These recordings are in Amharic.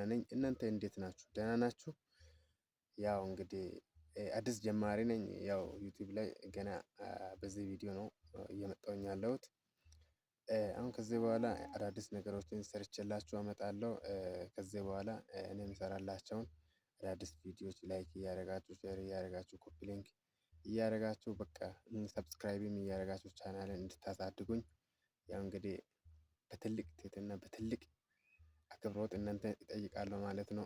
ነኝ። እናንተ እንዴት ናችሁ? ደህና ናችሁ? ያው እንግዲህ አዲስ ጀማሪ ነኝ። ያው ዩቲዩብ ላይ ገና በዚህ ቪዲዮ ነው እየመጣሁኝ ያለሁት። አሁን ከዚህ በኋላ አዳዲስ ነገሮችን ሰርቼላችሁ አመጣለሁ። ከዚህ በኋላ እኔ የምሰራላቸውን አዳዲስ ቪዲዮዎች ላይክ እያደረጋችሁ፣ ሼር እያደረጋችሁ፣ ኮፒ ሊንክ እያደረጋችሁ በቃ ሰብስክራይብም እያደረጋችሁ ቻናልን እንድታሳድጉኝ ያው እንግዲህ በትልቅ ትህትና በትልቅ አክብሮት እናንተ እጠይቃለሁ ማለት ነው።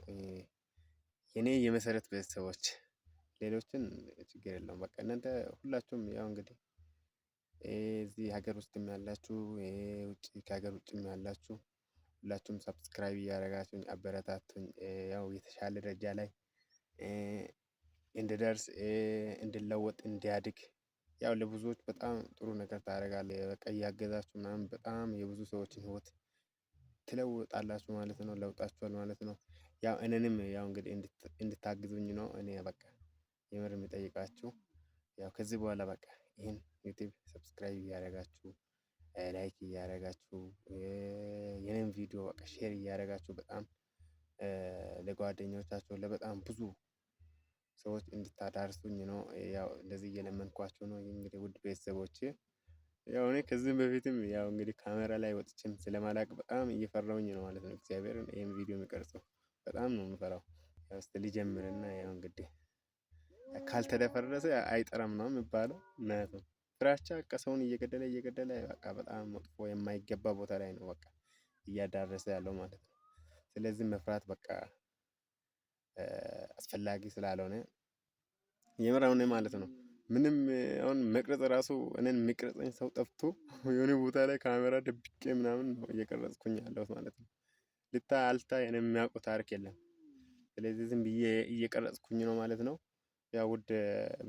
የኔ የመሰረት ቤተሰቦች ሌሎችን ችግር የለውም። በቃ እናንተ ሁላችሁም ያው እንግዲህ እዚህ ሀገር ውስጥም ያላችሁ ውጭ ከሀገር ውጭም ያላችሁ ሁላችሁም ሰብስክራይብ እያደረጋችሁኝ አበረታቱኝ። ያው የተሻለ ደረጃ ላይ እንድደርስ እንድለወጥ እንዲያድግ ያው ለብዙዎች በጣም ጥሩ ነገር ታደርጋለህ። በቃ እያገዛችሁ ምናምን በጣም የብዙ ሰዎችን ህይወት ትለውጣላችሁ ማለት ነው። ለውጣችኋል ማለት ነው። ያው እኔንም ያው እንግዲህ እንድታግዙኝ ነው እኔ በቃ የምር የምጠይቃችሁ። ያው ከዚህ በኋላ በቃ ይህን ዩቲዩብ ሰብስክራይብ እያደረጋችሁ ላይክ እያደረጋችሁ የኔን ቪዲዮ በቃ ሼር እያደረጋችሁ በጣም ለጓደኞቻችሁ ለበጣም ብዙ ሰዎች እንድታዳርሱኝ ነው። ያው እንደዚህ እየለመንኳችሁ ነው እንግዲህ ውድ ቤተሰቦቼ። ያው እኔ ከዚህም በፊትም ያው እንግዲህ ካሜራ ላይ ወጥቼም ስለማላቅ በጣም እየፈራሁኝ ነው ማለት ነው። እግዚአብሔርን ይሄን ቪዲዮ የሚቀርጸው በጣም ነው የምፈራው። ያው እስቲ ልጀምርና ያው እንግዲህ ካልተደፈረሰ አይጠራም ነው የሚባለው። ምክንያቱም ፍራቻ በቃ ሰውን እየገደለ በቃ በጣም መጥፎ የማይገባ ቦታ ላይ ነው በቃ እያዳረሰ ያለው ማለት ነው። ስለዚህ መፍራት በቃ አስፈላጊ ስላልሆነ የምራውን ማለት ነው። ምንም አሁን መቅረጽ ራሱ እኔን የሚቀርጸኝ ሰው ጠፍቶ የሆነ ቦታ ላይ ካሜራ ደብቄ ምናምን እየቀረጽኩኝ ያለሁት ማለት ነው። ልታይ እኔ የሚያውቀው ታሪክ የለም። ስለዚህ ዝም ብዬ እየቀረጽኩኝ ነው ማለት ነው። ያው ውድ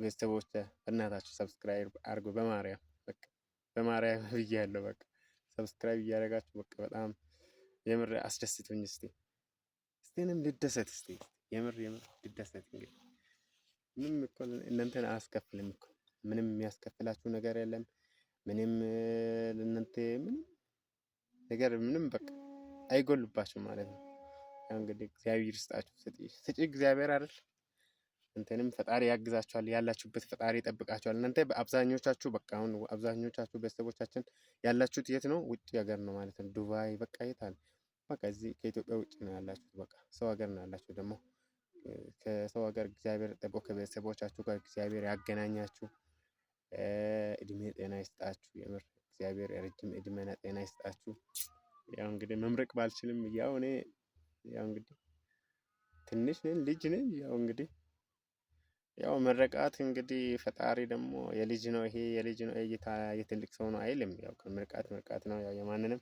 ቤተሰቦች በእናታችሁ ሰብስክራይብ አድርጉ በማርያም በቃ በማርያም ብያለሁ። በቃ ሰብስክራይብ እያደረጋችሁ በቃ በጣም የምር አስደስቱኝ። እኔም ልደሰት የምር ልደሰት። እንግዲህ ምንም እኮ እናንተን አያስከፍልም እኮ ምንም የሚያስከፍላችሁ ነገር የለም። ምንም ለእናንተ ምንም ነገር ምንም በቃ አይጎልባችሁም ማለት ነው። ያው እንግዲህ እግዚአብሔር ይስጣችሁ። ስጪ እግዚአብሔር አይደል? እንተንም ፈጣሪ ያግዛችኋል። ያላችሁበት ፈጣሪ ይጠብቃችኋል። እናንተ አብዛኞቻችሁ በቃ አሁን አብዛኞቻችሁ ቤተሰቦቻችን ያላችሁት የት ነው? ውጭ ሀገር ነው ማለት ነው። ዱባይ በቃ የት አለ በቃ እዚህ ከኢትዮጵያ ውጭ ነው ያላችሁት። በቃ ሰው ሀገር ነው ያላችሁ። ደግሞ ከሰው ሀገር እግዚአብሔር ጠብቆ ከቤተሰቦቻችሁ ጋር እግዚአብሔር ያገናኛችሁ። እድሜ ጤና ይስጣችሁ። የምር እግዚአብሔር ረጅም እድሜና ጤና ይስጣችሁ። ያው እንግዲህ መምረቅ ባልችልም ያው እኔ ያው እንግዲህ ትንሽ ነኝ ልጅ ነኝ። ያው እንግዲህ ያው መረቃት እንግዲህ ፈጣሪ ደግሞ የልጅ ነው ይሄ የልጅ ነው የትልቅ ሰው ነው አይልም። ያው ምርቃት ነው። ያው የማንንም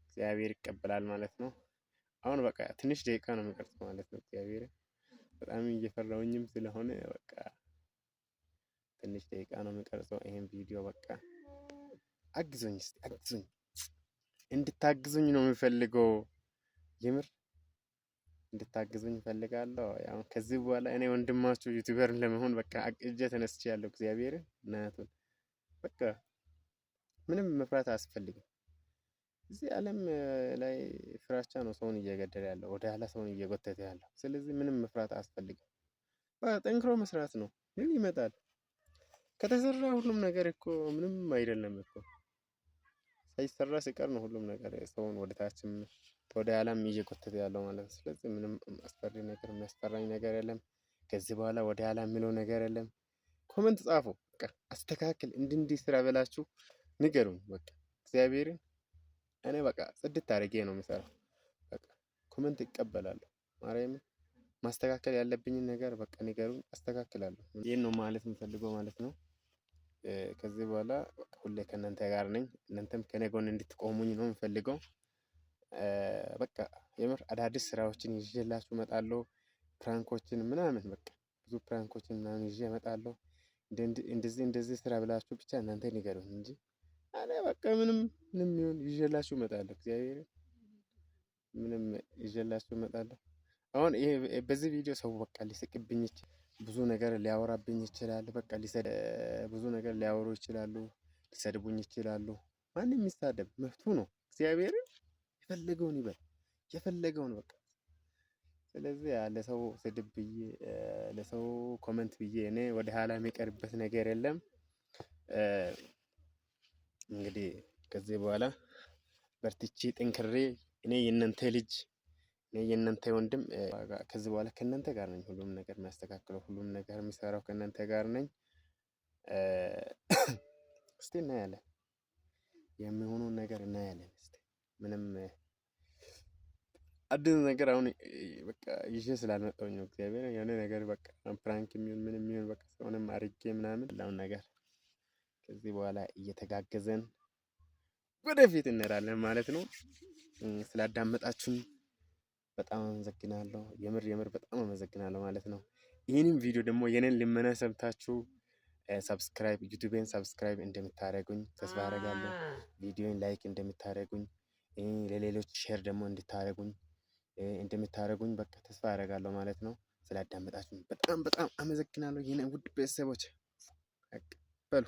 እግዚአብሔር ይቀበላል ማለት ነው። አሁን በቃ ትንሽ ደቂቃ ነው የሚቀርጸው ማለት ነው። እግዚአብሔር በጣም እየፈራሁኝም ስለሆነ በቃ ትንሽ ደቂቃ ነው የሚቀርጸው ይሄን ቪዲዮ። በቃ አግዙኝ አግዙኝ፣ እንድታግዙኝ ነው የምፈልገው። የምር እንድታግዙኝ እፈልጋለሁ። ያው ከዚህ በኋላ እኔ ወንድማችሁ ዩቲዩበር ለመሆን በቃ አቅጄ ተነስቻለሁ። እግዚአብሔርን እናቱን በቃ ምንም መፍራት አያስፈልግም። እዚህ ዓለም ላይ ፍራቻ ነው ሰውን እየገደለ ያለው፣ ወደ ኋላ ሰውን እየጎተተ ያለው። ስለዚህ ምንም መፍራት አያስፈልግም። ጠንክሮ መስራት ነው። ምን ይመጣል? ከተሰራ ሁሉም ነገር እኮ ምንም አይደለም እኮ። ሳይሰራ ሲቀር ነው ሁሉም ነገር ሰውን ወደ ታችም ወደ ኋላም እየጎተተ ያለው ማለት ነው። ስለዚህ ምንም አስፈሪ ነገር የሚያስፈራኝ ነገር የለም። ከዚህ በኋላ ወደ ኋላ የሚለው ነገር የለም። ኮመንት ጻፉ። በቃ አስተካክል እንዲህ ስራ ብላችሁ ንገሩኝ። በቃ እግዚአብሔርን እኔ በቃ ጽድት አድርጌ ነው የምሰራው። በቃ ኮመንት እቀበላለሁ። ማርያምን ማስተካከል ያለብኝን ነገር በቃ ንገሩኝ፣ አስተካክላለሁ። ይሄን ነው ማለት የምፈልገው ማለት ነው። ከዚህ በኋላ ሁሌ ከእናንተ ጋር ነኝ። እናንተም ከኔ ጎን እንድትቆሙኝ ነው የምፈልገው። በቃ የምር አዳዲስ ስራዎችን ይዤላችሁ እመጣለሁ። ፕራንኮችን ምናምን በቃ ብዙ ፕራንኮችን ምናምን ይዤ እመጣለሁ። እንደዚህ ስራ ብላችሁ ብቻ እናንተ ንገሩኝ እንጂ እኔ በቃ ምንም ይሁን ይዤላችሁ እመጣለሁ። እግዚአብሔር ምንም ይዤላችሁ እመጣለሁ። አሁን ይሄ በዚህ ቪዲዮ ሰው በቃ ሊስቅብኝ ብዙ ነገር ሊያወራብኝ ይችላል። በቃ ብዙ ነገር ሊያወሩ ይችላሉ፣ ሊሰድቡኝ ይችላሉ። ማንም የሚሳደብ መብቱ ነው። እግዚአብሔርን የፈለገውን ይበል፣ የፈለገውን በቃ ስለዚህ ለሰው ስድብ ብዬ ለሰው ኮመንት ብዬ እኔ ወደ ኋላ የሚቀርበት ነገር የለም። እንግዲህ ከዚህ በኋላ በርትቼ ጠንክሬ እኔ የእናንተ ልጅ እኔ የእናንተ ወንድም ከዚህ በኋላ ከእናንተ ጋር ነኝ። ሁሉም ነገር የሚያስተካክለው ሁሉም ነገር የሚሰራው ከእናንተ ጋር ነኝ። እስቲ እናያለን፣ የሚሆነውን ነገር እናያለን። እስቲ ምንም አዲስ ነገር አሁን በቃ ይዤ ስላልመጣሁኝ ነው። እግዚአብሔር የሆነ ነገር በቃ ፕራንክ የሚሆን ምንም የሚሆን በቃ ሰውንም አርጌ ምናምን ላውን ነገር ከዚህ በኋላ እየተጋገዘን ወደፊት እንሄዳለን ማለት ነው። ስላዳመጣችሁኝ በጣም አመሰግናለሁ። የምር በጣም አመሰግናለሁ ማለት ነው። ይህንን ቪዲዮ ደግሞ የኔን ልመና ሰምታችሁ ሰብስክራይብ ዩቲዩብን ሰብስክራይብ እንደምታደርጉኝ ተስፋ አደርጋለሁ። ቪዲዮን ላይክ እንደምታደርጉኝ ለሌሎች ሼር ደግሞ እንደምታደርጉኝ በቃ ተስፋ አደርጋለሁ ማለት ነው። ስላዳመጣችሁኝ በጣም አመሰግናለሁ የኔ ውድ ቤተሰቦች በሉ።